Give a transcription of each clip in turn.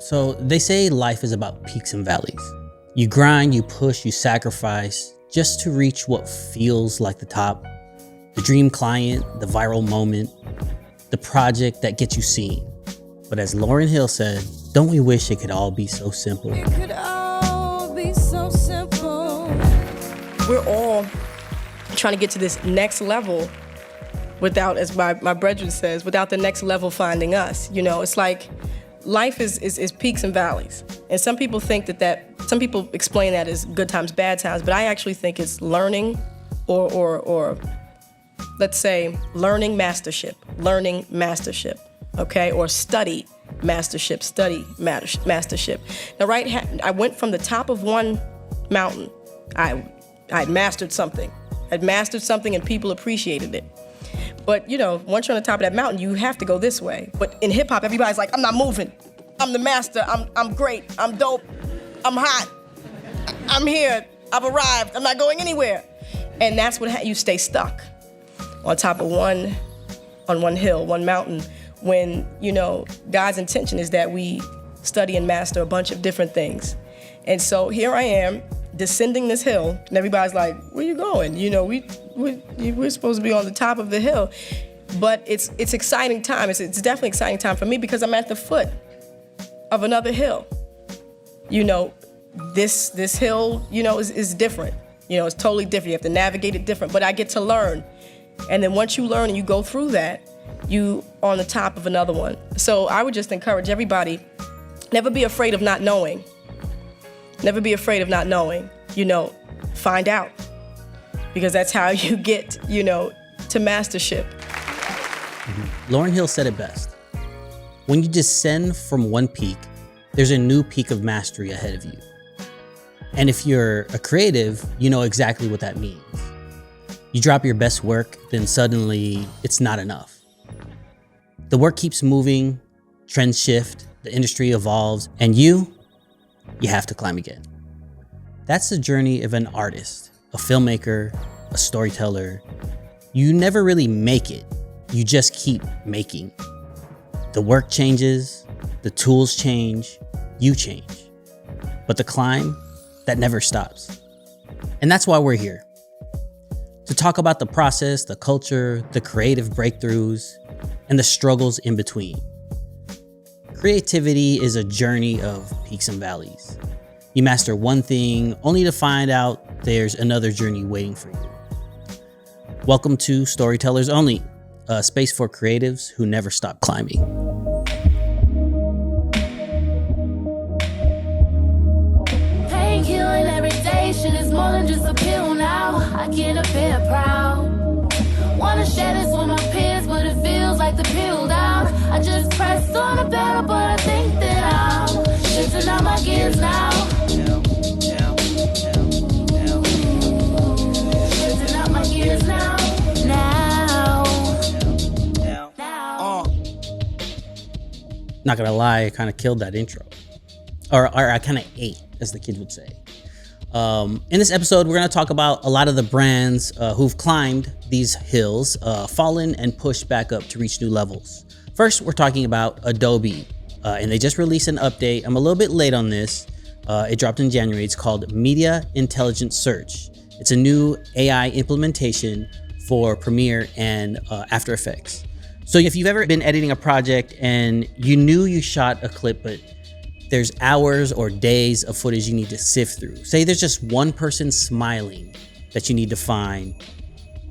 So they say life is about peaks and valleys. You grind, you push, you sacrifice just to reach what feels like the top. The dream client, the viral moment, the project that gets you seen. But as Lauryn Hill said, don't we wish it could all be so simple? It could all be so simple. We're all trying to get to this next level without, as my brethren says, without the next level finding us. You know, it's like life is peaks and valleys. And some people think some people explain that as good times, bad times, but I actually think it's learning or let's say learning mastership, okay? Or study mastership. Now, I went from the top of one mountain. I'd mastered something. And people appreciated it. But, you know, once you're on the top of that mountain, you have to go this way. But in hip hop, everybody's like, I'm not moving. I'm the master. I'm great. I'm dope. I'm hot. I'm here. I've arrived. I'm not going anywhere. And that's what you stay stuck on top of one hill, one mountain, when, you know, God's intention is that we study and master a bunch of different things. And so here I am, descending this hill, and everybody's like, where you going? You know, we're supposed to be on the top of the hill. But it's exciting time. It's definitely exciting time for me because I'm at the foot of another hill. You know, this hill, you know, is different. You know, it's totally different. You have to navigate it different, but I get to learn. And then once you learn and you go through that, you on the top of another one. So I would just encourage everybody, never be afraid of not knowing. Never be afraid of not knowing. You know, find out. Because that's how you get, you know, to mastership. Lauryn Hill said it best. When you descend from one peak, there's a new peak of mastery ahead of you. And if you're a creative, you know exactly what that means. You drop your best work, then suddenly it's not enough. The work keeps moving, trends shift, the industry evolves, and you have to climb again. That's the journey of an artist, a filmmaker, a storyteller. You never really make it, you just keep making. The work changes, the tools change, you change. But the climb, that never stops. And that's why we're here. To talk about the process, the culture, the creative breakthroughs, and the struggles in between. Creativity is a journey of peaks and valleys. You master one thing only to find out there's another journey waiting for you. Welcome to Storytellers Only, a space for creatives who never stop climbing. Painkilling every day, shit is more than just a pill now. I get a bit proud. Wanna share this with my peers, but it feels like the pill down. I just pressed on the pedal, but I think that I'm shifting out my gears now. Shifting out my gears now. Not gonna lie, I kind of killed that intro. Or I kind of ate, as the kids would say. In this episode, we're gonna talk about a lot of the brands who've climbed these hills, fallen and pushed back up to reach new levels. First, we're talking about Adobe, and they just released an update. I'm a little bit late on this. It dropped in January. It's called Media Intelligent Search. It's a new AI implementation for Premiere and After Effects. So if you've ever been editing a project and you knew you shot a clip, but there's hours or days of footage you need to sift through. Say there's just one person smiling that you need to find.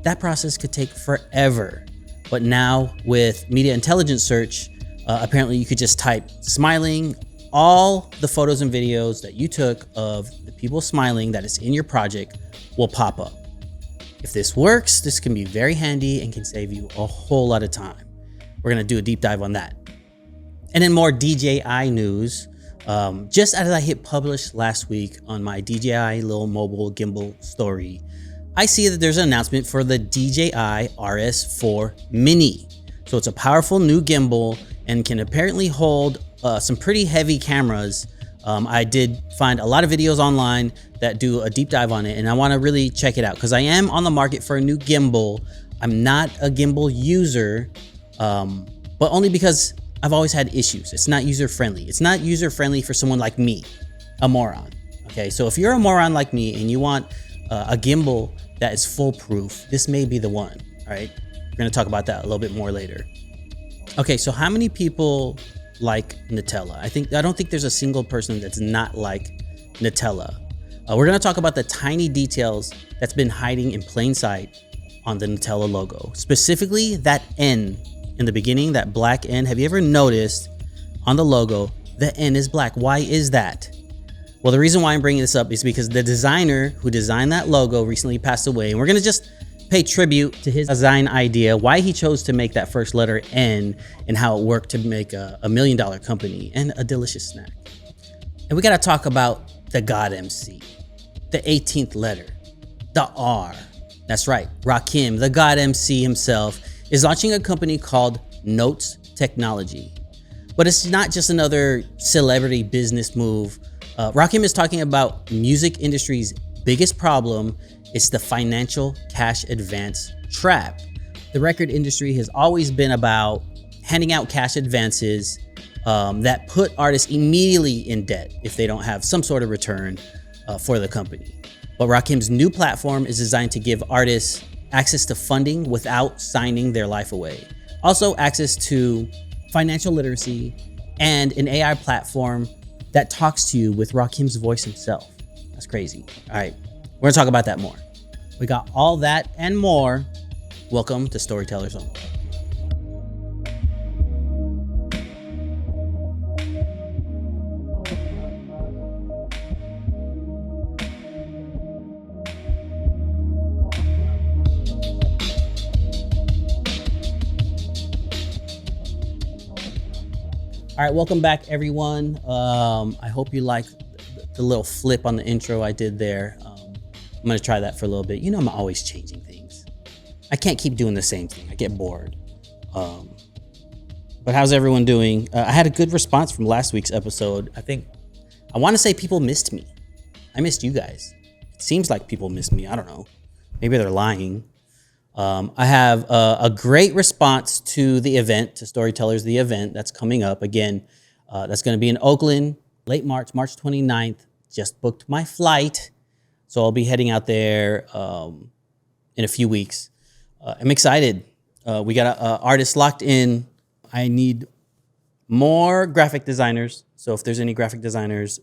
That process could take forever. But now with Media Intelligence Search, apparently you could just type smiling. All the photos and videos that you took of the people smiling that is in your project will pop up. If this works, this can be very handy and can save you a whole lot of time. We're gonna do a deep dive on that. And in more DJI news, just as I hit publish last week on my DJI little mobile gimbal story, I see that there's an announcement for the DJI RS4 Mini. So it's a powerful new gimbal and can apparently hold some pretty heavy cameras. I did find a lot of videos online that do a deep dive on it, and I want to really check it out because I am on the market for a new gimbal. I'm not a gimbal user, but only because I've always had issues. It's not user-friendly. It's not user-friendly for someone like me, a moron. Okay, so if you're a moron like me and you want a gimbal that is foolproof, this may be the one, all right? We're gonna talk about that a little bit more later. Okay, so how many people like Nutella? I don't think there's a single person that's not like Nutella. We're gonna talk about the tiny details that's been hiding in plain sight on the Nutella logo. Specifically, that N in the beginning, that black N. Have you ever noticed on the logo, the N is black? Why is that? Well, the reason why I'm bringing this up is because the designer who designed that logo recently passed away, and we're gonna just pay tribute to his design idea, why he chose to make that first letter N, and how it worked to make a $1 million company and a delicious snack. And we gotta talk about the God MC, the 18th letter, the R. That's right, Rakim, the God MC himself, is launching a company called Notes Technology. But it's not just another celebrity business move. Rakim is talking about music industry's biggest problem. It's the financial cash advance trap. The record industry has always been about handing out cash advances that put artists immediately in debt if they don't have some sort of return for the company. But Rakim's new platform is designed to give artists access to funding without signing their life away. Also access to financial literacy and an AI platform that talks to you with Rakim's voice himself. That's crazy. All right, we're gonna talk about that more. We got all that and more. Welcome to Storytellers Only. All right, welcome back, everyone. I hope you like the little flip on the intro I did there. I'm gonna try that for a little bit. You know I'm always changing things. I can't keep doing the same thing. I get bored. But how's everyone doing? I had a good response from last week's episode. I wanna say people missed me. I missed you guys. It seems like people missed me. I don't know. Maybe they're lying. I have a great response to the event, to Storytellers, the event that's coming up. Again, that's gonna be in Oakland, late March 29th. Just booked my flight. So I'll be heading out there in a few weeks. I'm excited. We got artists locked in. I need more graphic designers. So if there's any graphic designers,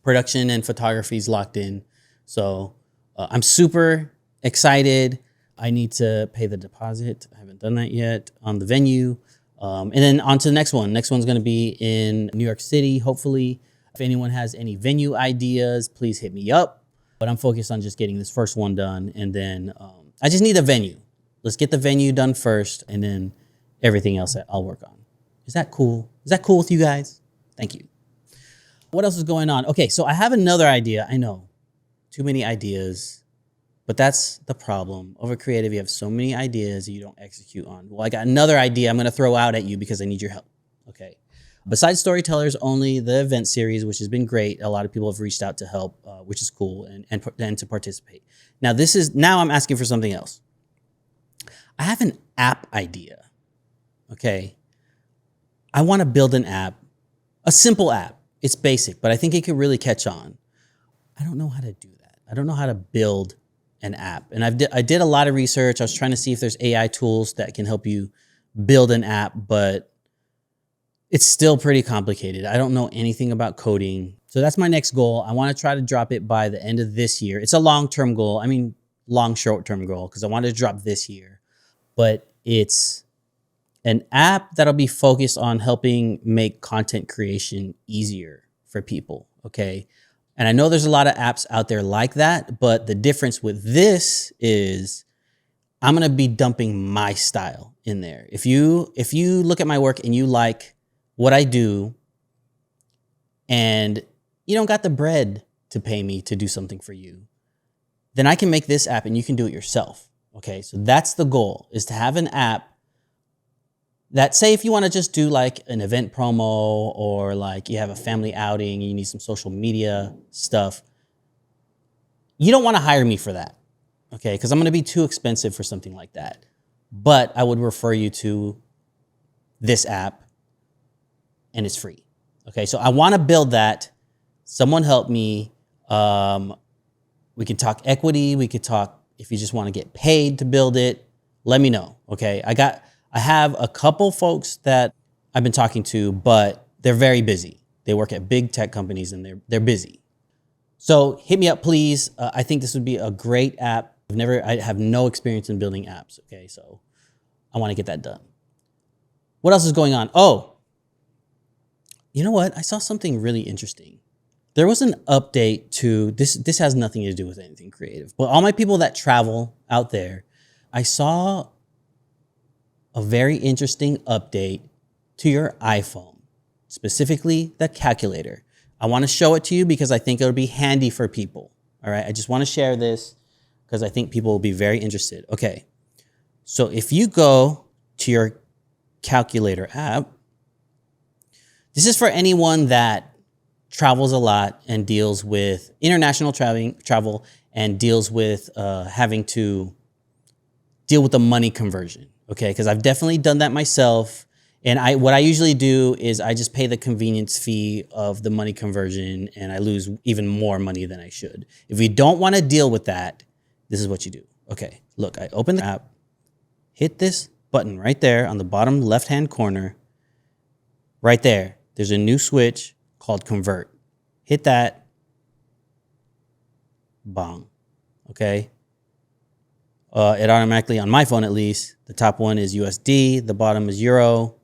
production and photography is locked in. So I'm super excited. I need to pay the deposit. I haven't done that yet on the venue. And then on to the next one. Next one's gonna be in New York City, hopefully. If anyone has any venue ideas, please hit me up. But I'm focused on just getting this first one done. And then I just need a venue. Let's get the venue done first, and then everything else I'll work on. Is that cool? Is that cool with you guys? Thank you. What else is going on? Okay, so I have another idea. I know, too many ideas. But that's the problem. Over creative, you have so many ideas that you don't execute on. Well, I got another idea I'm gonna throw out at you because I need your help, okay? Besides Storytellers Only, the event series, which has been great, a lot of people have reached out to help, which is cool, and to participate. Now I'm asking for something else. I have an app idea, okay? I wanna build an app, a simple app. It's basic, but I think it could really catch on. I don't know how to do that. I don't know how to build an app. And I did a lot of research. I was trying to see if there's AI tools that can help you build an app, but it's still pretty complicated. I don't know anything about coding. So that's my next goal. I want to try to drop it by the end of this year. It's a long-term goal. I mean, short-term goal, because I wanted to drop this year. But it's an app that'll be focused on helping make content creation easier for people, okay? And I know there's a lot of apps out there like that, but the difference with this is I'm gonna be dumping my style in there. If you look at my work and you like what I do and you don't got the bread to pay me to do something for you, then I can make this app and you can do it yourself, okay? So that's the goal, is to have an app that, say if you wanna just do like an event promo, or like you have a family outing, you need some social media stuff, you don't wanna hire me for that, okay? Because I'm gonna be too expensive for something like that. But I would refer you to this app and it's free. Okay, so I want to build that. Someone help me. We can talk equity. We could talk if you just want to get paid to build it. Let me know. Okay, I have a couple folks that I've been talking to, but they're very busy. They work at big tech companies and they're busy. So hit me up, please. I think this would be a great app. I have no experience in building apps. Okay, so I want to get that done. What else is going on? Oh, you know what? I saw something really interesting. There was an update to this. This has nothing to do with anything creative, but all my people that travel out there, I saw a very interesting update to your iPhone, specifically the calculator. I want to show it to you because I think it'll be handy for people. All right. I just want to share this because I think people will be very interested. Okay. So if you go to your calculator app, this is for anyone that travels a lot and deals with international travel and deals with having to deal with the money conversion. Okay, because I've definitely done that myself. And what I usually do is I just pay the convenience fee of the money conversion and I lose even more money than I should. If you don't want to deal with that, this is what you do. Okay, look, I open the app, hit this button right there on the bottom left-hand corner. Right there, there's a new switch called Convert. Hit that. Bong. Okay. It automatically, on my phone at least, the top one is USD, the bottom is Euro.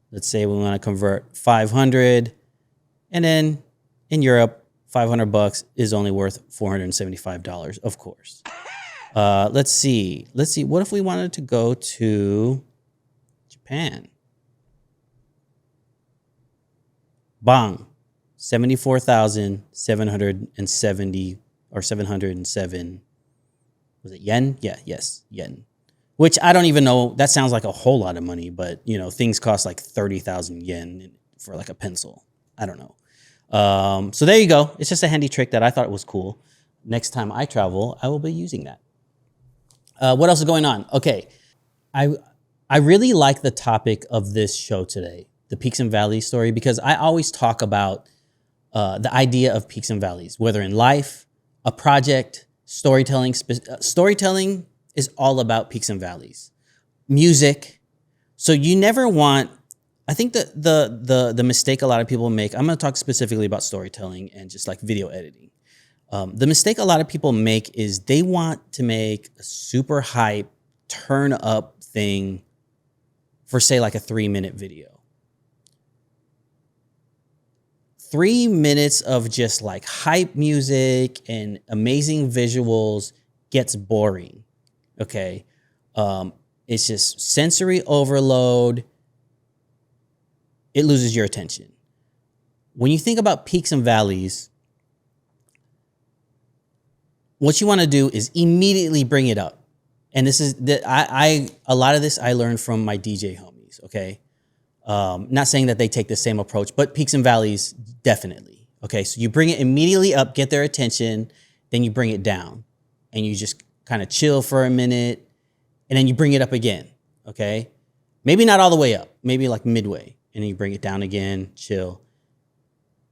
Let's say we want to convert 500. And then in Europe, $500 is only worth $475, of course. Let's see. What if we wanted to go to Japan? Bang. 74,770 or 707. Was it yen? Yeah, yes, yen. Which I don't even know. That sounds like a whole lot of money, but you know, things cost like 30,000 yen for like a pencil. I don't know. So there you go. It's just a handy trick that I thought was cool. Next time I travel, I will be using that. What else is going on? Okay. I really like the topic of this show today, the peaks and valleys story, because I always talk about the idea of peaks and valleys, whether in life, a project, storytelling. Storytelling is all about peaks and valleys. Music. So you never want, I think that the mistake a lot of people make, I'm going to talk specifically about storytelling and just like video editing. The mistake a lot of people make is they want to make a super hype, turn up thing for say like a 3-minute video. 3 minutes of just like hype music and amazing visuals gets boring. Okay. It's just sensory overload. It loses your attention. When you think about peaks and valleys, what you want to do is immediately bring it up. And this is a lot of this I learned from my DJ homies. Okay. Not saying that they take the same approach, but peaks and valleys, definitely. Okay, so you bring it immediately up, get their attention, then you bring it down and you just kind of chill for a minute and then you bring it up again, okay? Maybe not all the way up, maybe like midway, and then you bring it down again, chill.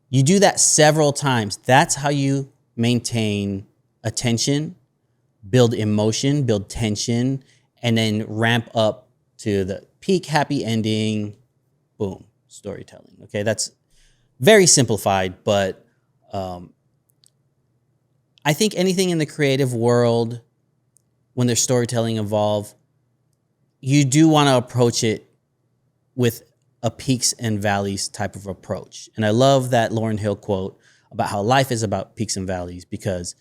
You do that several times. That's how you maintain attention, build emotion, build tension, and then ramp up to the peak happy ending. Boom, storytelling. Okay, that's very simplified, but I think anything in the creative world, when there's storytelling involved, you do want to approach it with a peaks and valleys type of approach. And I love that Lauryn Hill quote about how life is about peaks and valleys, because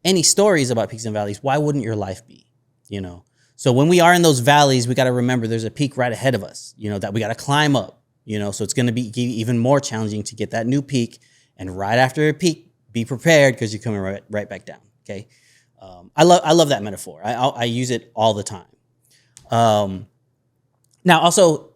any story is about peaks and valleys. Why wouldn't your life be? You know. So when we are in those valleys, we got to remember there's a peak right ahead of us. You know, that we got to climb up. You know, so it's going to be even more challenging to get that new peak. And right after a peak, be prepared because you're coming right back down. Okay. I love that metaphor. I use it all the time. Now, also,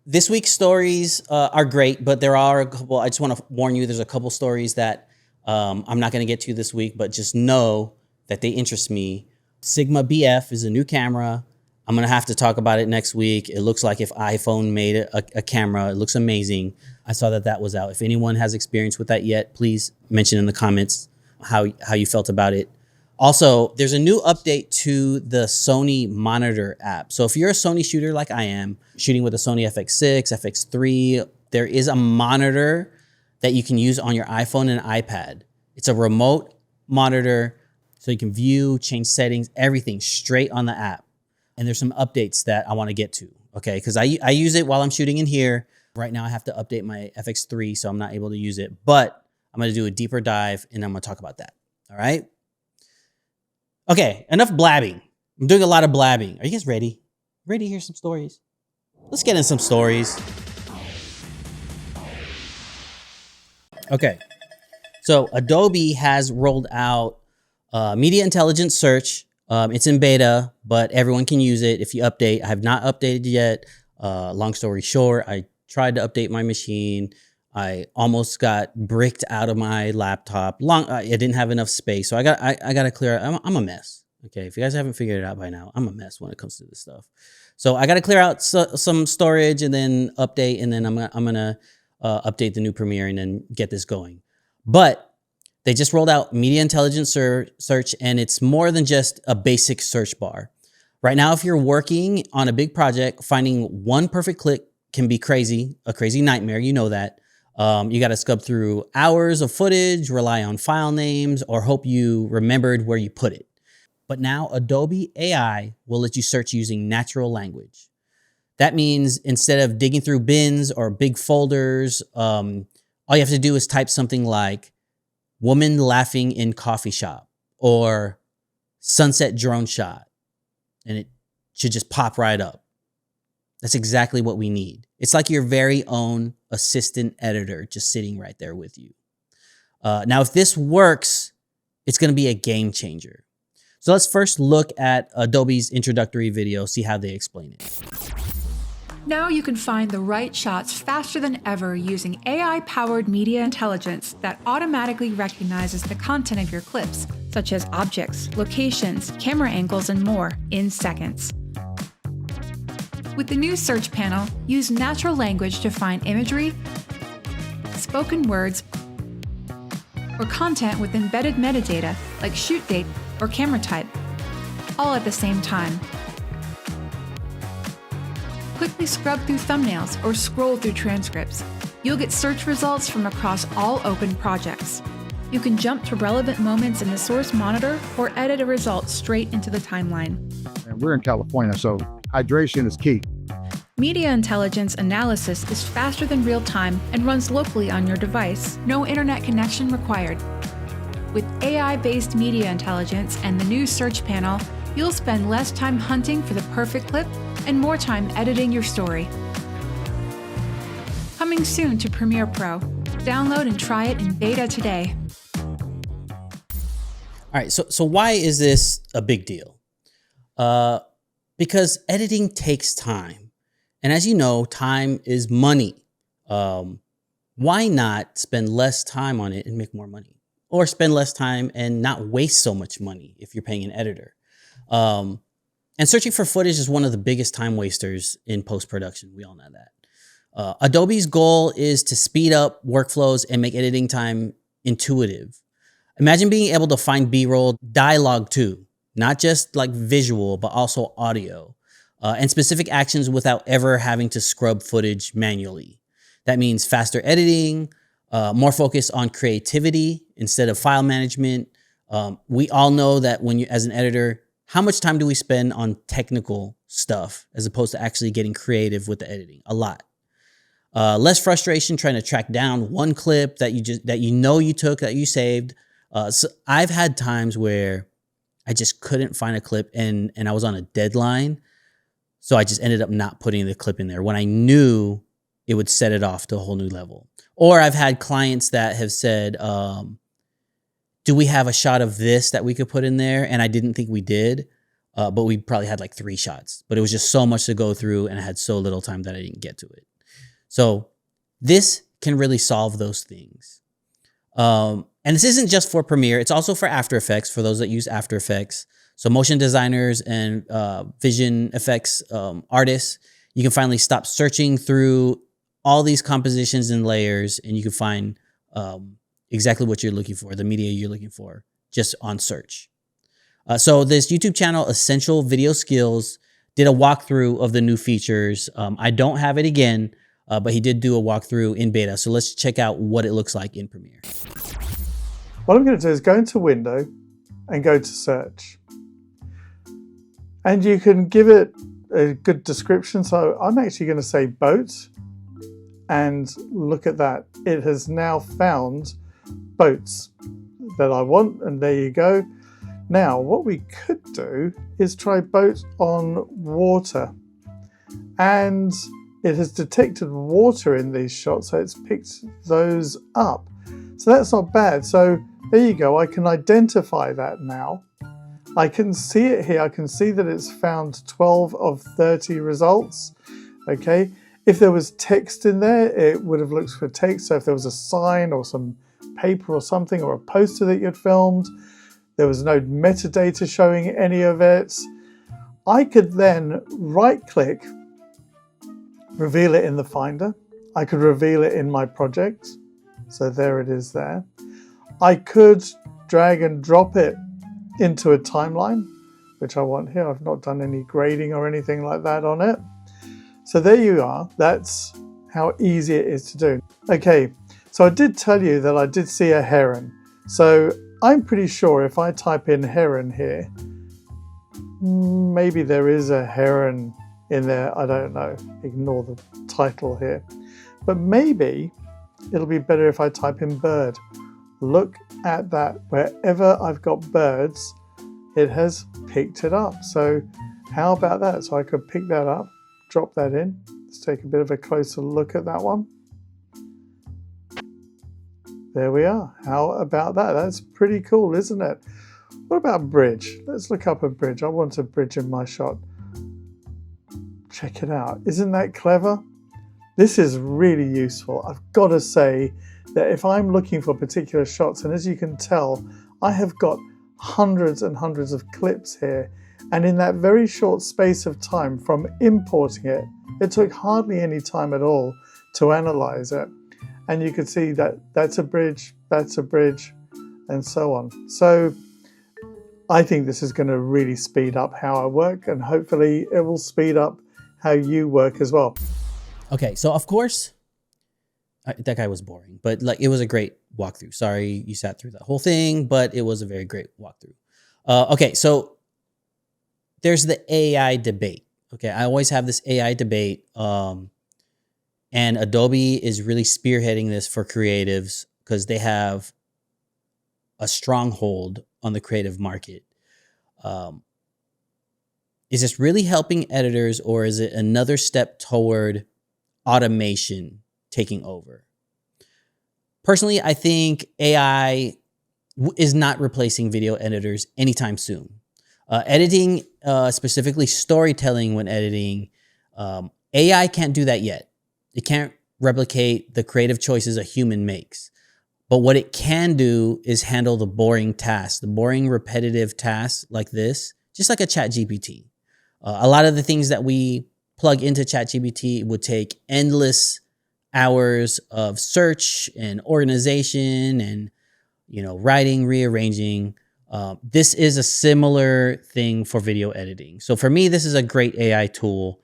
this week's stories are great, but there are a couple. I just want to warn you, there's a couple stories that I'm not going to get to this week, but just know that they interest me. Sigma BF is a new camera. I'm going to have to talk about it next week. It looks like if iPhone made a camera. It looks amazing. I saw that that was out. If anyone has experience with that yet, please mention in the comments how you felt about it. Also, there's a new update to the Sony monitor app. So if you're a Sony shooter like I am, shooting with a Sony FX6, FX3, there is a monitor that you can use on your iPhone and iPad. It's a remote monitor, so you can view, change settings, everything straight on the app. And there's some updates that I want to get to, okay? Because I use it while I'm shooting in here. Right now I have to update my FX3, so I'm not able to use it. But I'm going to do a deeper dive, and I'm going to talk about that, all right? Okay, enough blabbing. I'm doing a lot of blabbing. Are you guys ready? Ready to hear some stories? Let's get in some stories. Okay, so Adobe has rolled out media intelligence search. It's in beta, but everyone can use it if you update. I have not updated yet. Long story short, I tried to update my machine. I almost got bricked out of my laptop. I didn't have enough space, so I got to clear. I'm a mess. Okay, if you guys haven't figured it out by now, I'm a mess when it comes to this stuff. So I got to clear out some storage and then update, and then I'm gonna update the new Premiere and then get this going. But they just rolled out media intelligence search, and it's more than just a basic search bar. Right now, if you're working on a big project, finding one perfect clip can be a crazy nightmare. You know that. You got to scrub through hours of footage, rely on file names, or hope you remembered where you put it. But now Adobe AI will let you search using natural language. That means instead of digging through bins or big folders, all you have to do is type something like woman laughing in coffee shop or sunset drone shot, and it should just pop right up. That's exactly what we need. It's like your very own assistant editor just sitting right there with you. Now, if this works, it's going to be a game changer. So let's first look at Adobe's introductory video, see how they explain it. Now you can find the right shots faster than ever using AI-powered media intelligence that automatically recognizes the content of your clips, such as objects, locations, camera angles, and more, in seconds. With the new search panel, use natural language to find imagery, spoken words, or content with embedded metadata like shoot date or camera type, all at the same time. Quickly scrub through thumbnails or scroll through transcripts. You'll get search results from across all open projects. You can jump to relevant moments in the source monitor or edit a result straight into the timeline. And we're in California, so hydration is key. Media intelligence analysis is faster than real time and runs locally on your device. No internet connection required. With AI-based media intelligence and the new search panel, you'll spend less time hunting for the perfect clip and more time editing your story. Coming soon to Premiere Pro. Download and try it in beta today. All right, so why is this a big deal? Because editing takes time. And as you know, time is money. Why not spend less time on it and make more money? Or spend less time and not waste so much money if you're paying an editor. And searching for footage is one of the biggest time wasters in post-production. We all know that. Adobe's goal is to speed up workflows and make editing time intuitive. Imagine being able to find B-roll dialogue too, not just like visual, but also audio, and specific actions without ever having to scrub footage manually. That means faster editing, more focus on creativity instead of file management. We all know that when you, as an editor, how much time do we spend on technical stuff as opposed to actually getting creative with the editing? A lot. Less frustration trying to track down one clip that you took, that you saved. So I've had times where I just couldn't find a clip and I was on a deadline. So I just ended up not putting the clip in there when I knew it would set it off to a whole new level. Or I've had clients that have said, do we have a shot of this that we could put in there? And I didn't think we did, but we probably had like 3 shots. But it was just so much to go through and I had so little time that I didn't get to it. So this can really solve those things. And this isn't just for Premiere, it's also for After Effects, for those that use After Effects. So motion designers and vision effects artists, you can finally stop searching through all these compositions and layers, and you can find exactly what you're looking for, the media you're looking for, just on search. So this YouTube channel, Essential Video Skills, did a walkthrough of the new features. I don't have it again, but he did do a walkthrough in beta. So let's check out what it looks like in Premiere. What I'm going to do is go into Window and go to Search. And you can give it a good description. So I'm actually going to say boat. And look at that. It has now found boats that I want. And there you go. Now, what we could do is try boat on water. And it has detected water in these shots, so it's picked those up. So that's not bad. So there you go. I can identify that now. I can see it here. I can see that it's found 12 of 30 results. Okay. If there was text in there, it would have looked for text. So if there was a sign or some paper or something, or a poster that you'd filmed, there was no metadata showing any of it. I could then right-click, reveal it in the Finder. I could reveal it in my project. So there it is there. I could drag and drop it into a timeline, which I want here. I've not done any grading or anything like that on it. So there you are. That's how easy it is to do. Okay, so I did tell you that I did see a heron. So I'm pretty sure if I type in heron here, maybe there is a heron in there. I don't know. Ignore the title here. But maybe it'll be better if I type in bird. Look at that. Wherever I've got birds, it has picked it up. So how about that? So I could pick that up, drop that in. Let's take a bit of a closer look at that one. There we are. How about that? That's pretty cool, isn't it? What about bridge? Let's look up a bridge. I want a bridge in my shot. Check it out. Isn't that clever? This is really useful. I've got to say that if I'm looking for particular shots, and as you can tell, I have got hundreds and hundreds of clips here. And in that very short space of time from importing it, it took hardly any time at all to analyze it. And you can see that that's a bridge, and so on. So I think this is going to really speed up how I work, and hopefully it will speed up how you work as well. Okay, so of course, that guy was boring, but like it was a great walkthrough. Sorry you sat through that whole thing, but it was a very great walkthrough. Okay, so there's the AI debate. Okay, I always have this AI debate. And Adobe is really spearheading this for creatives because they have a stronghold on the creative market. Is this really helping editors, or is it another step toward automation taking over? Personally, I think AI is not replacing video editors anytime soon. Editing, specifically storytelling when editing, AI can't do that yet. It can't replicate the creative choices a human makes. But what it can do is handle the boring tasks, the boring repetitive tasks like this, just like a ChatGPT. A lot of the things that we plug into ChatGPT would take endless hours of search and organization and, writing, rearranging. This is a similar thing for video editing. So for me, this is a great AI tool.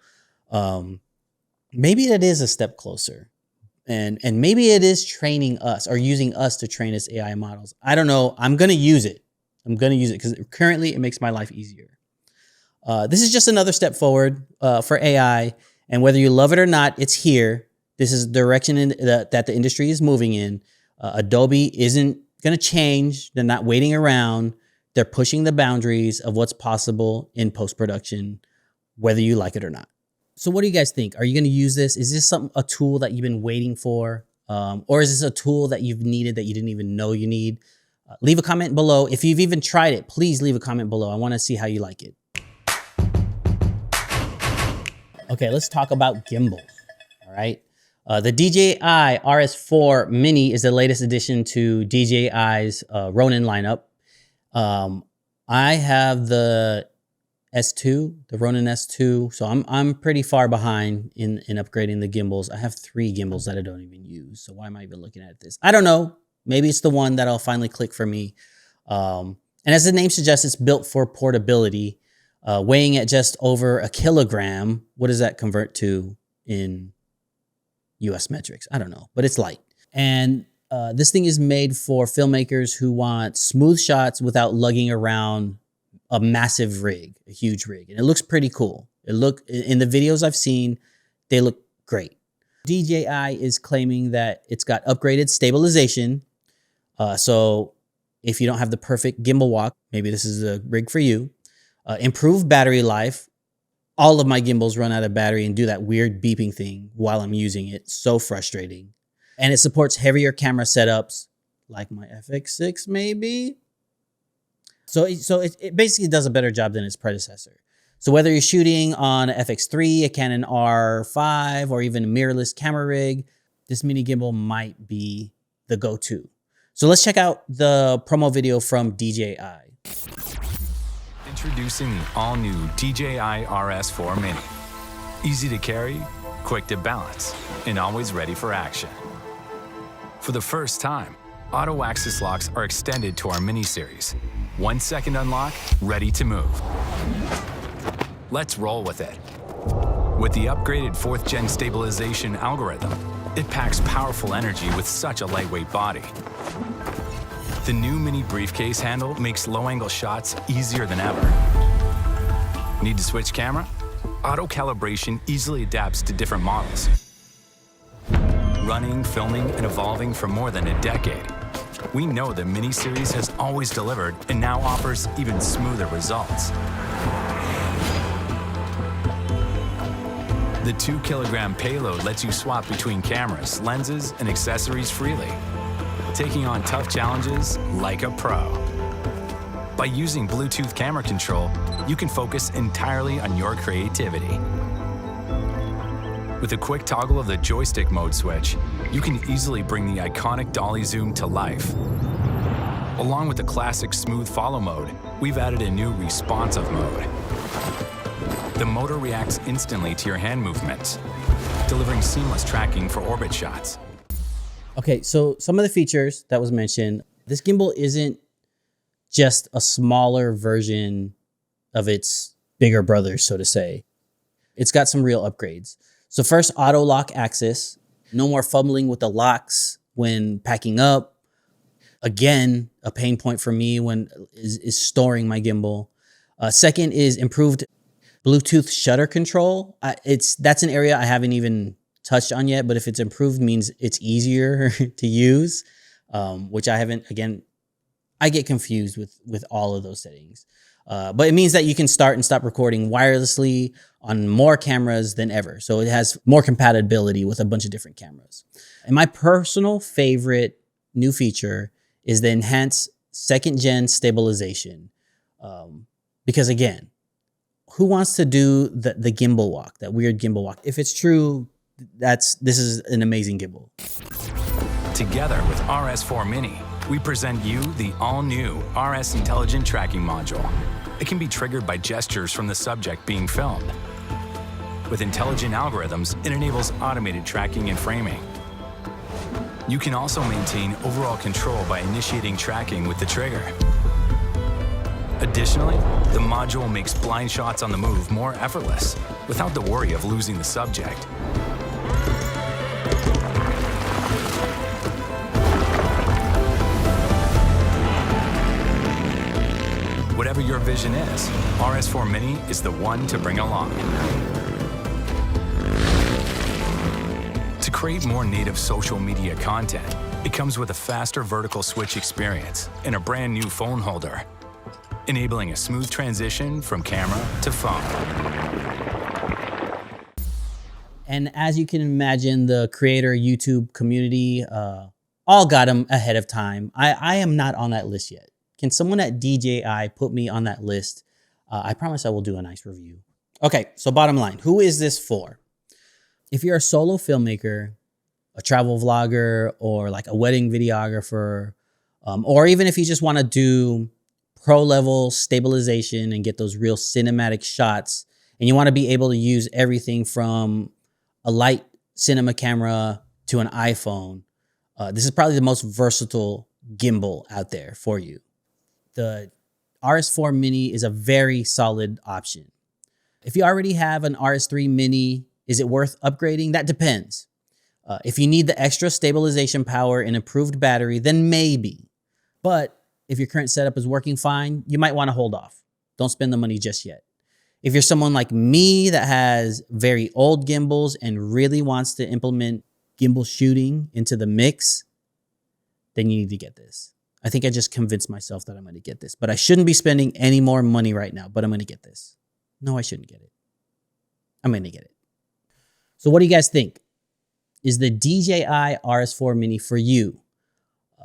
Maybe it is a step closer, and maybe it is training us or using us to train its AI models. I don't know. I'm going to use it. Because currently it makes my life easier. This is just another step forward for AI, and whether you love it or not, it's here. This is the direction that the industry is moving in. Adobe isn't going to change. They're not waiting around. They're pushing the boundaries of what's possible in post-production, whether you like it or not. So what do you guys think? Are you going to use this? Is this a tool that you've been waiting for? Or is this a tool that you've needed that you didn't even know you need? Leave a comment below. If you've even tried it, please leave a comment below. I want to see how you like it. Okay, let's talk about gimbals. All right. The DJI RS4 Mini is the latest addition to DJI's Ronin lineup. I have the S2, the Ronin S2. So I'm pretty far behind in upgrading the gimbals. I have 3 gimbals that I don't even use. So why am I even looking at this? I don't know. Maybe it's the one that'll finally click for me. And as the name suggests, it's built for portability. Weighing at just over a kilogram. What does that convert to in US metrics? I don't know, but it's light. And this thing is made for filmmakers who want smooth shots without lugging around a massive rig, a huge rig. And it looks pretty cool. In the videos I've seen, they look great. DJI is claiming that it's got upgraded stabilization. So if you don't have the perfect gimbal walk, maybe this is a rig for you. Improved battery life. All of my gimbals run out of battery and do that weird beeping thing while I'm using it. So frustrating. And it supports heavier camera setups like my FX6 maybe. So it basically does a better job than its predecessor. So whether you're shooting on an FX3, a Canon R5, or even a mirrorless camera rig, this mini gimbal might be the go-to. So let's check out the promo video from DJI. Introducing the all-new DJI RS4 Mini. Easy to carry, quick to balance, and always ready for action. For the first time, auto axis locks are extended to our Mini series. 1 second unlock, ready to move. Let's roll with it. With the upgraded 4th gen stabilization algorithm, it packs powerful energy with such a lightweight body. The new Mini briefcase handle makes low-angle shots easier than ever. Need to switch camera? Auto calibration easily adapts to different models. Running, filming, and evolving for more than a decade, we know the Mini series has always delivered and now offers even smoother results. The 2-kilogram payload lets you swap between cameras, lenses, and accessories freely, taking on tough challenges like a pro. By using Bluetooth camera control, you can focus entirely on your creativity. With a quick toggle of the joystick mode switch, you can easily bring the iconic dolly zoom to life. Along with the classic smooth follow mode, we've added a new responsive mode. The motor reacts instantly to your hand movements, delivering seamless tracking for orbit shots. Okay, so some of the features that was mentioned, this gimbal isn't just a smaller version of its bigger brother, so to say. It's got some real upgrades. So first, auto lock axis. No more fumbling with the locks when packing up. Again, a pain point for me when is storing my gimbal. Second is improved Bluetooth shutter control. That's an area I haven't even touched on yet, but if it's improved means it's easier to use, which I haven't. Again, I get confused with all of those settings. But it means that you can start and stop recording wirelessly on more cameras than ever. So it has more compatibility with a bunch of different cameras. And my personal favorite new feature is the enhanced 2nd gen stabilization. Because again, who wants to do the gimbal walk, that weird gimbal walk? If it's true, this is an amazing gimbal. Together with RS4 Mini, we present you the all-new RS Intelligent Tracking Module. It can be triggered by gestures from the subject being filmed. With intelligent algorithms, it enables automated tracking and framing. You can also maintain overall control by initiating tracking with the trigger. Additionally, the module makes blind shots on the move more effortless, without the worry of losing the subject. Whatever your vision is, RS4 Mini is the one to bring along. To create more native social media content, it comes with a faster vertical switch experience and a brand new phone holder, enabling a smooth transition from camera to phone. And as you can imagine, the creator YouTube community all got him ahead of time. I am not on that list yet. Can someone at DJI put me on that list? I promise I will do a nice review. Okay, so bottom line, who is this for? If you're a solo filmmaker, a travel vlogger, or like a wedding videographer, or even if you just want to do pro level stabilization and get those real cinematic shots, and you want to be able to use everything from a light cinema camera to an iPhone, this is probably the most versatile gimbal out there for you. The RS4 Mini is a very solid option. If you already have an RS3 Mini, is it worth upgrading? That depends. If you need the extra stabilization power and improved battery, then maybe. But if your current setup is working fine, you might want to hold off. Don't spend the money just yet. If you're someone like me that has very old gimbals and really wants to implement gimbal shooting into the mix, then you need to get this. I think I just convinced myself that I'm going to get this, but I shouldn't be spending any more money right now, but I'm going to get this. No, I shouldn't get it. I'm going to get it. So what do you guys think? Is the DJI RS4 Mini for you?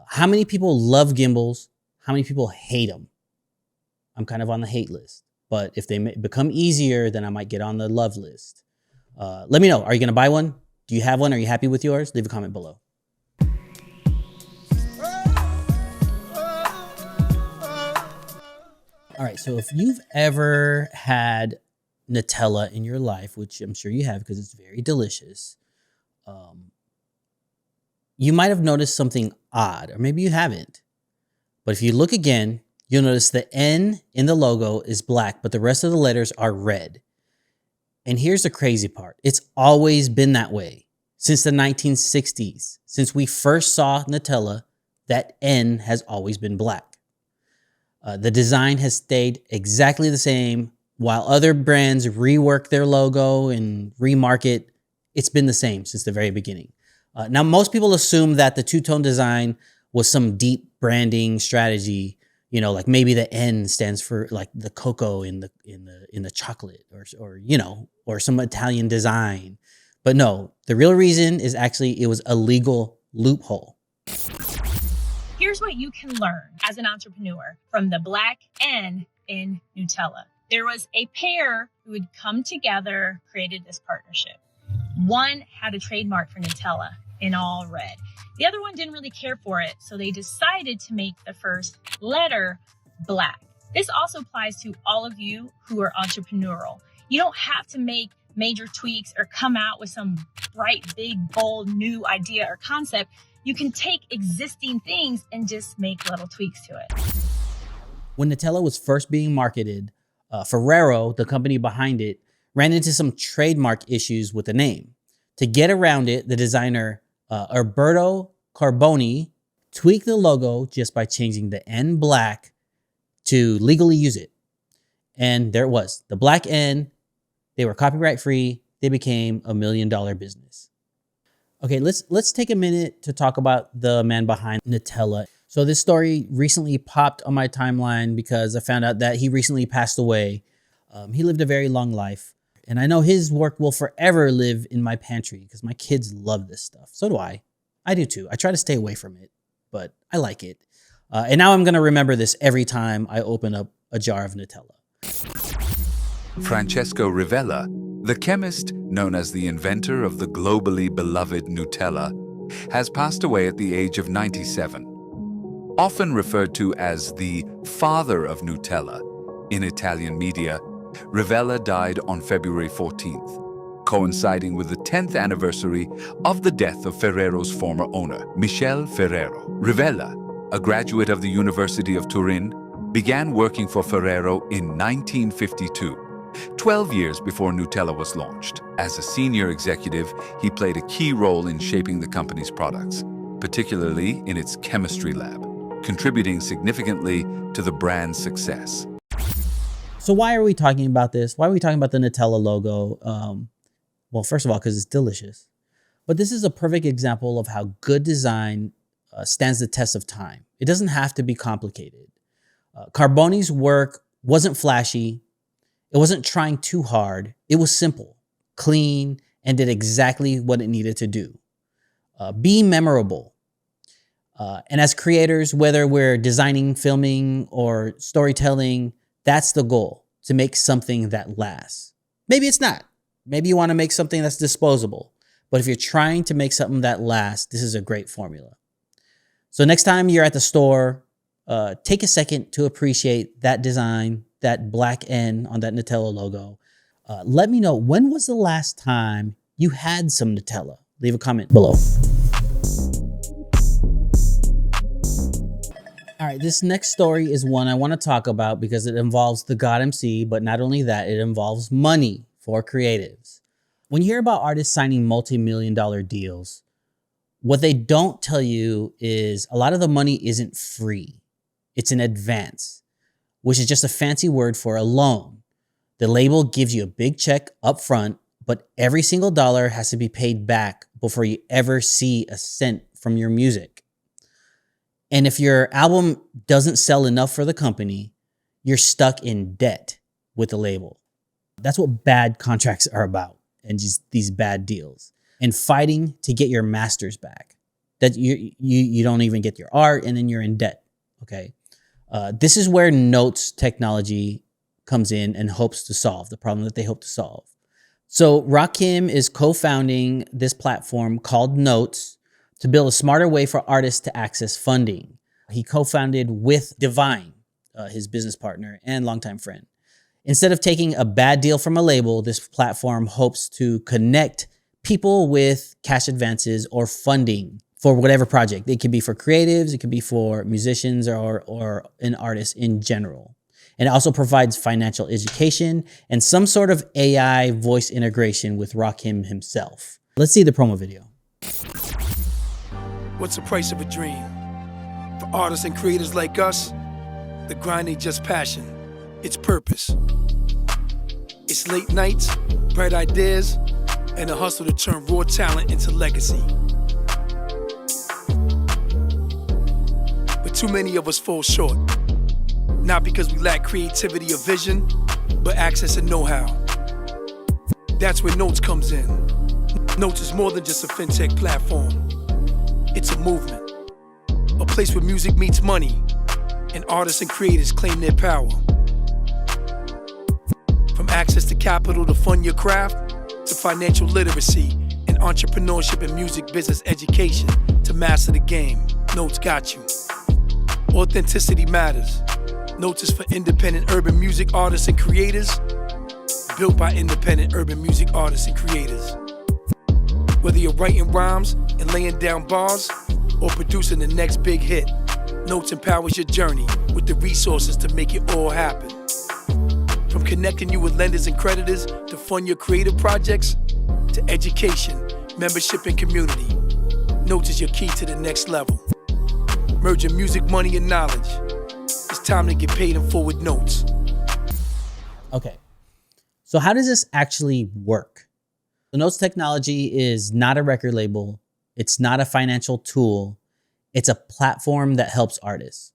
How many people love gimbals? How many people hate them? I'm kind of on the hate list, but if they become easier, then I might get on the love list. Let me know. Are you going to buy one? Do you have one? Are you happy with yours? Leave a comment below. All right, so if you've ever had Nutella in your life, which I'm sure you have because it's very delicious, you might have noticed something odd, or maybe you haven't. But if you look again, you'll notice the N in the logo is black, but the rest of the letters are red. And here's the crazy part. It's always been that way since the 1960s. Since we first saw Nutella, that N has always been black. The design has stayed exactly the same. While other brands rework their logo and remarket, it's been the same since the very beginning. Now, most people assume that the two-tone design was some deep branding strategy. You know, like maybe the N stands for like the cocoa in the chocolate, or some Italian design. But no, the real reason is actually it was a legal loophole. Here's what you can learn as an entrepreneur from the black N in Nutella. There was a pair who had come together, created this partnership. One had a trademark for Nutella in all red. The other one didn't really care for it, so they decided to make the first letter black. This also applies to all of you who are entrepreneurial. You don't have to make major tweaks or come out with some bright, big, bold, new idea or concept. You can take existing things and just make little tweaks to it. When Nutella was first being marketed, Ferrero, the company behind it, ran into some trademark issues with the name. To get around it, the designer Alberto Carboni tweaked the logo just by changing the N black to legally use it. And there it was, the black N. They were copyright free. They became $1 million business. Okay, let's take a minute to talk about the man behind Nutella. So this story recently popped on my timeline because I found out that he recently passed away. He lived a very long life, and I know his work will forever live in my pantry because my kids love this stuff. So do I. I do too. I try to stay away from it, but I like it. And now I'm going to remember this every time I open up a jar of Nutella. Francesco Rivella, the chemist known as the inventor of the globally beloved Nutella, has passed away at the age of 97. Often referred to as the father of Nutella in Italian media, Rivella died on February 14th, coinciding with the 10th anniversary of the death of Ferrero's former owner, Michel Ferrero. Rivella, a graduate of the University of Turin, began working for Ferrero in 1952. 12 years before Nutella was launched. As a senior executive, he played a key role in shaping the company's products, particularly in its chemistry lab, contributing significantly to the brand's success. So why are we talking about this? Why are we talking about the Nutella logo? Well, first of all, because it's delicious. But this is a perfect example of how good design stands the test of time. It doesn't have to be complicated. Carboni's work wasn't flashy. It wasn't trying too hard. It was simple, clean, and did exactly what it needed to do. Be memorable. And as creators, whether we're designing, filming, or storytelling, that's the goal, to make something that lasts. Maybe it's not. Maybe you want to make something that's disposable. But if you're trying to make something that lasts, this is a great formula. So next time you're at the store, take a second to appreciate that design, that black N on that Nutella logo. Let me know, when was the last time you had some Nutella? Leave a comment below. All right, this next story is one I want to talk about because it involves the God MC, but not only that, it involves money for creatives. When you hear about artists signing multi-million-dollar deals, what they don't tell you is a lot of the money isn't free. It's an advance, which is just a fancy word for a loan. The label gives you a big check up front, but every single dollar has to be paid back before you ever see a cent from your music. And if your album doesn't sell enough for the company, you're stuck in debt with the label. That's what bad contracts are about, and just these bad deals. And fighting to get your masters back. That you don't even get your art, and then you're in debt, okay? This is where Notes technology comes in and hopes to solve the problem that they hope to solve. So Rakim is co-founding this platform called Notes to build a smarter way for artists to access funding. He co-founded with Divine, his business partner and longtime friend. Instead of taking a bad deal from a label, this platform hopes to connect people with cash advances or funding for whatever project. It could be for creatives, it could be for musicians or an artist in general. And it also provides financial education and some sort of AI voice integration with Rakim himself. Let's see the promo video. What's the price of a dream? For artists and creators like us, the grind ain't just passion, it's purpose. It's late nights, bright ideas, and a hustle to turn raw talent into legacy. But too many of us fall short. Not because we lack creativity or vision, but access and know-how. That's where Notes comes in. Notes is more than just a fintech platform. It's a movement, a place where music meets money, and artists and creators claim their power. From access to capital to fund your craft, to financial literacy and entrepreneurship and music business education to master the game, Notes got you. Authenticity matters. Notes is for independent urban music artists and creators, built by independent urban music artists and creators. Whether you're writing rhymes and laying down bars or producing the next big hit, Notes empowers your journey with the resources to make it all happen. From connecting you with lenders and creditors to fund your creative projects, to education, membership, and community, Notes is your key to the next level. Merging music, money, and knowledge. It's time to get paid in full with Notes. Okay, so how does this actually work? The Notes technology is not a record label. It's not a financial tool. It's a platform that helps artists.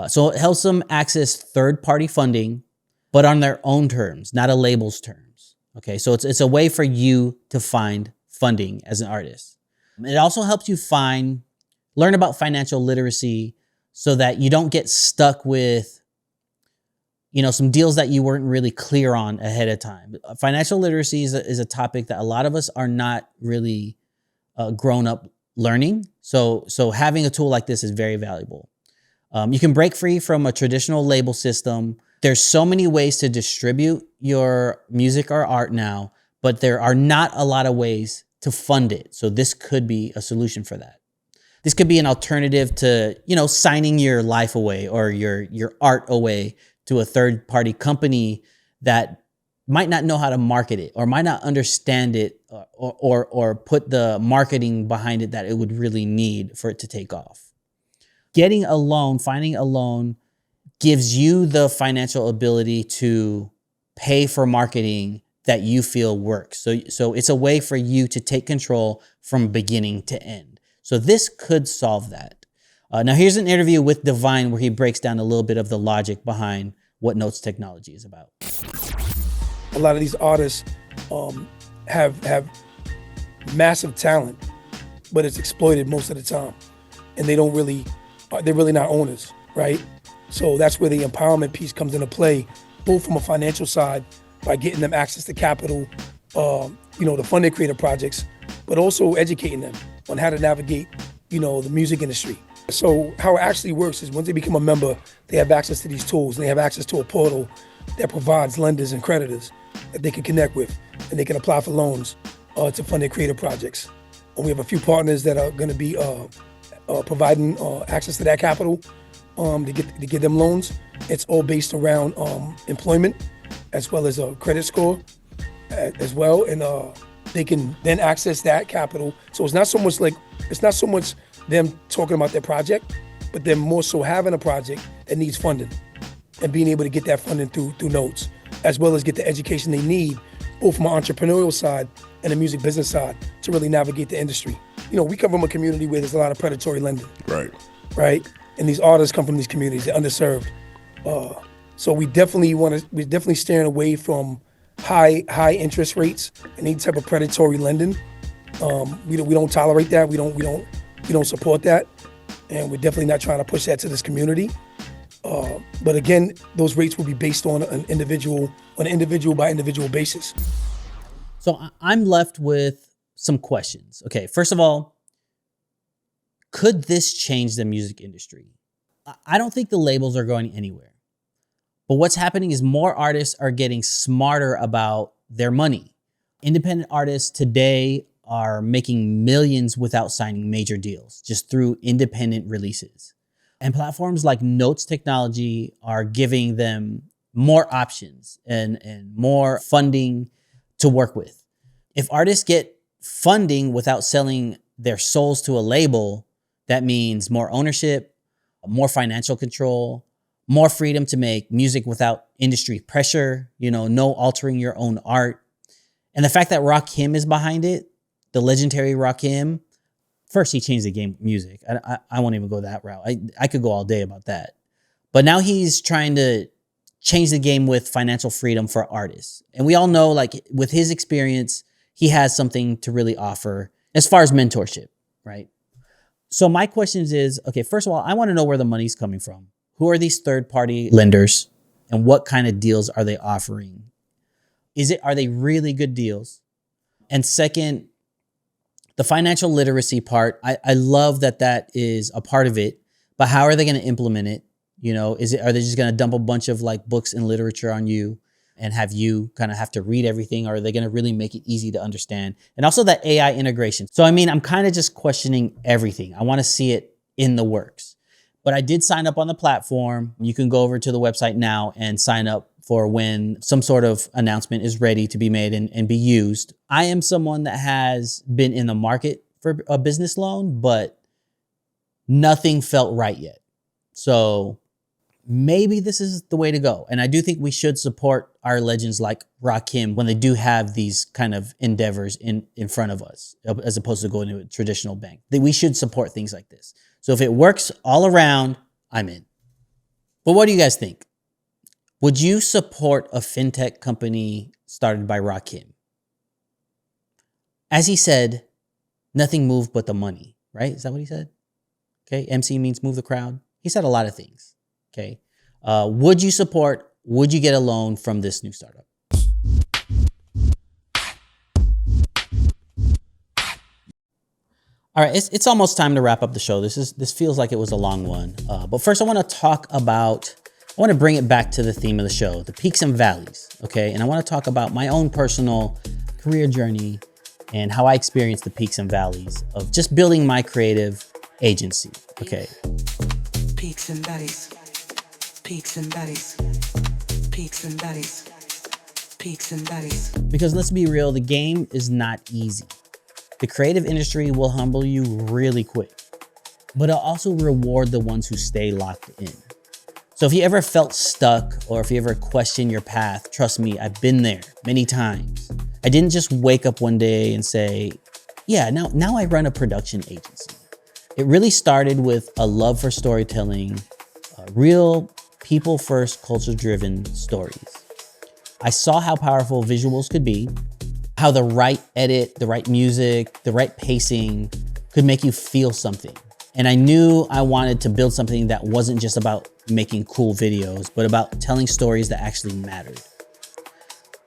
So it helps them access third-party funding, but on their own terms, not a label's terms. Okay, so it's a way for you to find funding as an artist. It also helps you learn about financial literacy so that you don't get stuck with some deals that you weren't really clear on ahead of time. Financial literacy is a topic that a lot of us are not really grown up learning. So having a tool like this is very valuable. You can break free from a traditional label system. There's so many ways to distribute your music or art now, but there are not a lot of ways to fund it. So this could be a solution for that. This could be an alternative to, signing your life away or your art away to a third-party company that might not know how to market it or might not understand it or put the marketing behind it that it would really need for it to take off. Getting a loan, finding a loan gives you the financial ability to pay for marketing that you feel works. So it's a way for you to take control from beginning to end. So this could solve that. Now here's an interview with Divine where he breaks down a little bit of the logic behind what Notes technology is about. A lot of these artists have massive talent, but it's exploited most of the time. And they're really not owners, right? So that's where the empowerment piece comes into play, both from a financial side by getting them access to capital, to fund their creative projects, but also educating them on how to navigate, the music industry. So how it actually works is once they become a member, they have access to these tools. They have access to a portal that provides lenders and creditors that they can connect with, and they can apply for loans to fund their creative projects. And we have a few partners that are going to be providing access to that capital to get them loans. It's all based around employment as well as a credit score as well, and they can then access that capital. So it's not so much them talking about their project, but they're more so having a project that needs funding and being able to get that funding through notes, as well as get the education they need, both from an entrepreneurial side and a music business side, to really navigate the industry. You know, we come from a community where there's a lot of predatory lending. Right? And these artists come from these communities, they're underserved. So we're definitely steering away from high interest rates and any type of predatory lending. We don't tolerate that. We don't support that, and we're definitely not trying to push that to this community. But again, those rates will be based on an individual by individual basis. So I'm left with some questions. Okay, first of all, could this change the music industry? I don't think the labels are going anywhere. But what's happening is more artists are getting smarter about their money. Independent artists today are making millions without signing major deals, just through independent releases. And platforms like Notes Technology are giving them more options and more funding to work with. If artists get funding without selling their souls to a label, that means more ownership, more financial control, more freedom to make music without industry pressure, no altering your own art. And the fact that Rakim is behind it, the legendary Rakim, first he changed the game with music. I won't even go that route. I could go all day about that. But now he's trying to change the game with financial freedom for artists. And we all know, like, with his experience, he has something to really offer as far as mentorship, right? So my question is, okay, first of all, I want to know where the money's coming from. Who are these third-party lenders, and what kind of deals are they offering? Are they really good deals? And second, the financial literacy part, I love that is a part of it, but how are they going to implement it? Are they just going to dump a bunch of like books and literature on you and have you kind of have to read everything? Or are they going to really make it easy to understand? And also that AI integration. So, I'm kind of just questioning everything. I want to see it in the works. But I did sign up on the platform. You can go over to the website now and sign up for when some sort of announcement is ready to be made and be used. I am someone that has been in the market for a business loan, but nothing felt right yet. So maybe this is the way to go. And I do think we should support our legends like Rakim when they do have these kind of endeavors in front of us, as opposed to going to a traditional bank. That we should support things like this. So if it works all around, I'm in. But what do you guys think? Would you support a fintech company started by Rakim? As he said, nothing moved but the money, right? Is that what he said? Okay, MC means move the crowd. He said a lot of things, okay? Would you get a loan from this new startup? All right, it's almost time to wrap up the show. This feels like it was a long one. But first I want to bring it back to the theme of the show, the peaks and valleys, okay? And I want to talk about my own personal career journey and how I experienced the peaks and valleys of just building my creative agency, okay? Peaks and valleys, peaks and valleys, peaks and valleys, peaks and valleys. Because let's be real, the game is not easy. The creative industry will humble you really quick, but it'll also reward the ones who stay locked in. So if you ever felt stuck or if you ever questioned your path, trust me, I've been there many times. I didn't just wake up one day and say, yeah, now I run a production agency. It really started with a love for storytelling, real people-first, culture-driven stories. I saw how powerful visuals could be, how the right edit, the right music, the right pacing could make you feel something. And I knew I wanted to build something that wasn't just about making cool videos, but about telling stories that actually mattered.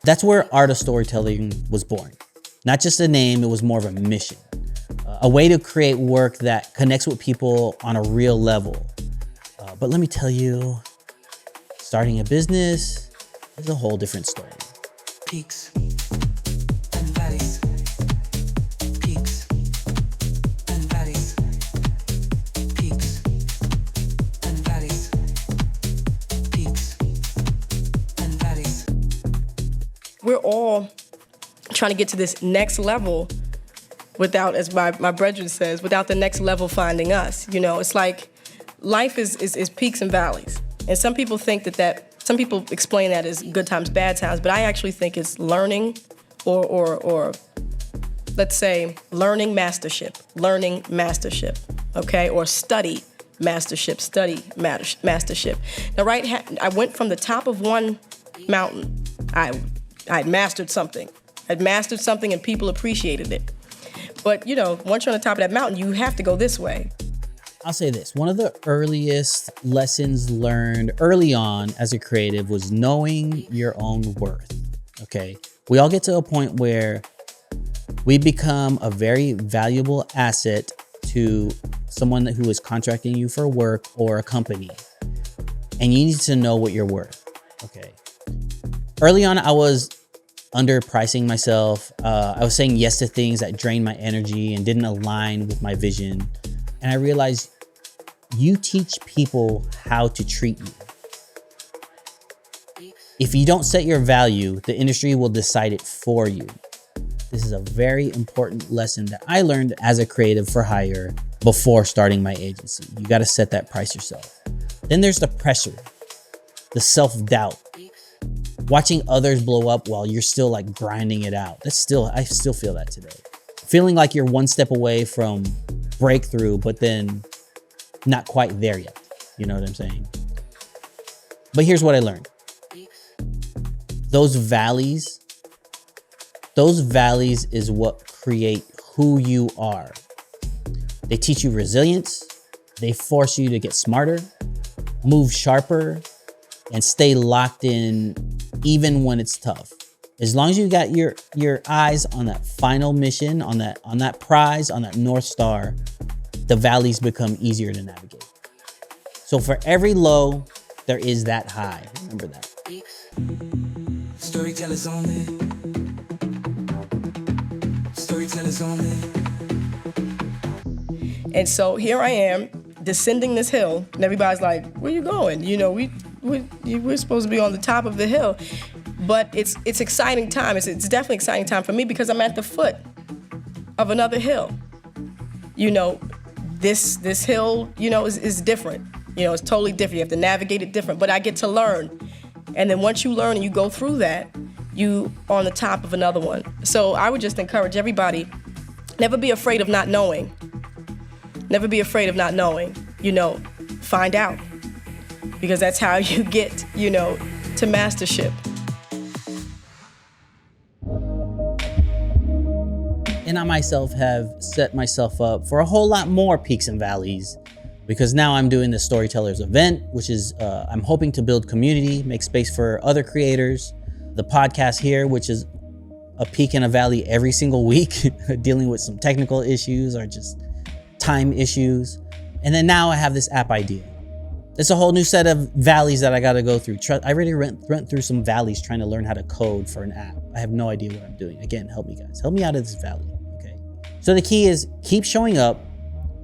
That's where Art of Storytelling was born. Not just a name, it was more of a mission. a way to create work that connects with people on a real level. But let me tell you, starting a business is a whole different story. Peaks and valleys. Peaks and valleys. Peaks and valleys. Peaks and valleys. We're all trying to get to this next level without, as my brethren says, without the next level finding us. You know, it's like life is peaks and valleys. And some people think some people explain that as good times, bad times, but I actually think it's learning or let's say learning mastership, okay? Or study mastership. Now, I went from the top of one mountain. I'd mastered something. And people appreciated it. But, you know, once you're on the top of that mountain, you have to go this way. I'll say this, one of the earliest lessons learned early on as a creative was knowing your own worth, okay? We all get to a point where we become a very valuable asset to someone who is contracting you for work or a company, and you need to know what you're worth, okay? Early on, I was underpricing myself. I was saying yes to things that drained my energy and didn't align with my vision. And I realized you teach people how to treat you. If you don't set your value, the industry will decide it for you. This is a very important lesson that I learned as a creative for hire before starting my agency. You got to set that price yourself. Then there's the pressure, the self-doubt, watching others blow up while you're still like grinding it out. I still feel that today. Feeling like you're one step away from breakthrough, but then not quite there yet. You know what I'm saying? But here's what I learned. Those valleys is what create who you are. They teach you resilience. They force you to get smarter, move sharper, and stay locked in even when it's tough. As long as you got your eyes on that final mission, on that prize, on that North Star, the valleys become easier to navigate. So for every low, there is that high. Remember that. Storytellers only. Storytellers only. And so here I am descending this hill, and everybody's like, "Where you going?" You know, we're supposed to be on the top of the hill, but it's exciting time. It's definitely exciting time for me because I'm at the foot of another hill. You know, this hill, you know, is different. You know, it's totally different. You have to navigate it different, but I get to learn. And then once you learn and you go through that, you on the top of another one. So I would just encourage everybody, never be afraid of not knowing. Never be afraid of not knowing. You know, find out. Because that's how you get, you know, to mastership. And I myself have set myself up for a whole lot more peaks and valleys, because now I'm doing the Storytellers event, which is, I'm hoping to build community, make space for other creators. The podcast here, which is a peak and a valley every single week, dealing with some technical issues or just time issues. And then now I have this app idea. It's a whole new set of valleys that I got to go through. I already went through some valleys trying to learn how to code for an app. I have no idea what I'm doing. Again, help me guys. Help me out of this valley, okay? So the key is keep showing up,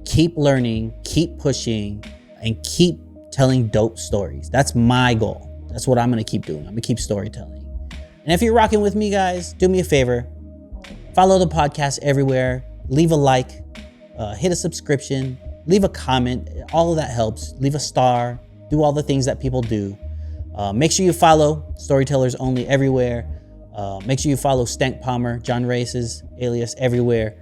keep learning, keep pushing, and keep telling dope stories. That's my goal. That's what I'm going to keep doing. I'm going to keep storytelling. And if you're rocking with me, guys, do me a favor. Follow the podcast everywhere. Leave a like, hit a subscription, leave a comment. All of that helps. Leave a star. Do all the things that people do. Make sure you follow Storytellers Only everywhere. Make sure you follow Stank Palmer, Jon Reyes' alias everywhere.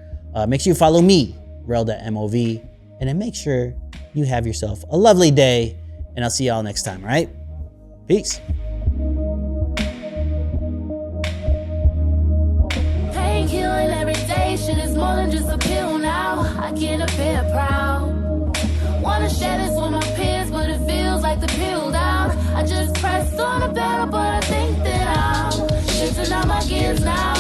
Make sure you follow me, REL.MOV. And then make sure you have yourself a lovely day. And I'll see y'all next time, all right? Peace. Killing every day, shit is more than just a pill now. I get a bit proud. Wanna share this with my peers, but it feels like the pill down. I just pressed on the pedal, but I think that I'm shifting out my gears now.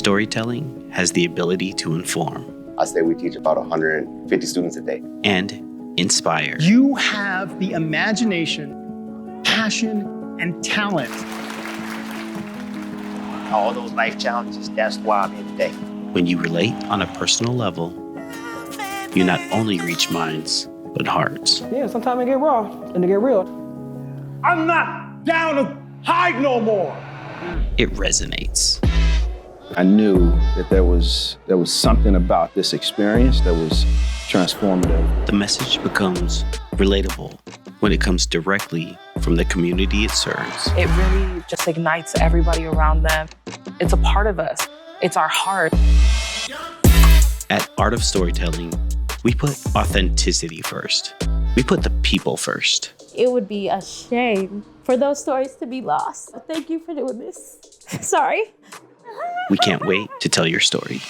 Storytelling has the ability to inform. I say we teach about 150 students a day. And inspire. You have the imagination, passion, and talent. All those life challenges, that's why I'm here today. When you relate on a personal level, you not only reach minds, but hearts. Yeah, sometimes it get raw and it get real. I'm not down to hide no more. It resonates. I knew that there was something about this experience that was transformative. The message becomes relatable when it comes directly from the community it serves. It really just ignites everybody around them. It's a part of us. It's our heart. At Art of Storytelling, we put authenticity first. We put the people first. It would be a shame for those stories to be lost. Thank you for doing this. Sorry. We can't wait to tell your story.